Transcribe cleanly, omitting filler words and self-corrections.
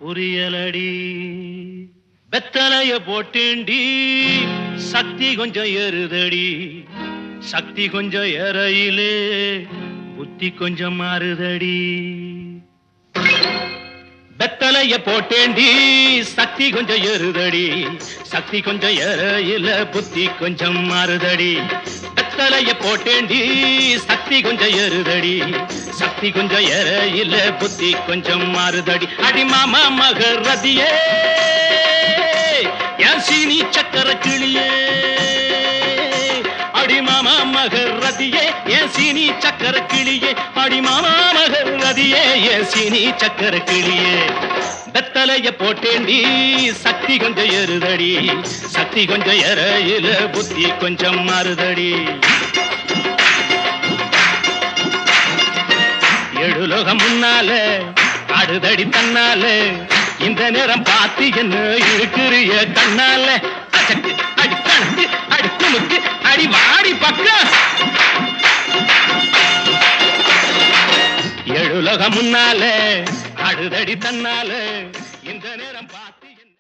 புரியலடி வெத்தலைய போட்டேண்டி சக்தி கொஞ்சம் ஏறுதடி சக்தி கொஞ்சம் ஏறையிலே புத்தி கொஞ்சம் மாறுதடி வெத்தலைய போட்டேண்டி சக்தி கொஞ்சம் ஏறுதடி சக்தி கொஞ்சம் ஏறையில புத்தி கொஞ்சம் மாறுதடி வெத்தலைய போட்டேண்டி சக்தி கொஞ்சம் ஏறுதடி சக்தி கொஞ்சம் ஏறையில புத்தி கொஞ்சம் மாறுதடி அடி மாமா மகரதியே என் சீனி சக்கர கிளியே அடி மாமா மகரதியே என் சீனி சக்கர கிளியே அடி மாமா மகரதியே என் சீனி சக்கர கிளியே வெத்தலைய போட்டேண்டி சக்தி கொஞ்சம் ஏறுதடி சக்தி கொஞ்சம் ஏறையில புத்தி கொஞ்சம் மாறுதடி எழுலோகம் முன்னால ஆடுதடி தன்னால இந்த நேரம் பார்த்து என்ன இருக்கிறிய கண்ணால அசக்கு அடி கணக்கு அடி துமுக்கு அடி வாடி பக்கம் எழுலோகம் முன்னால ஆடுதடி தன்னால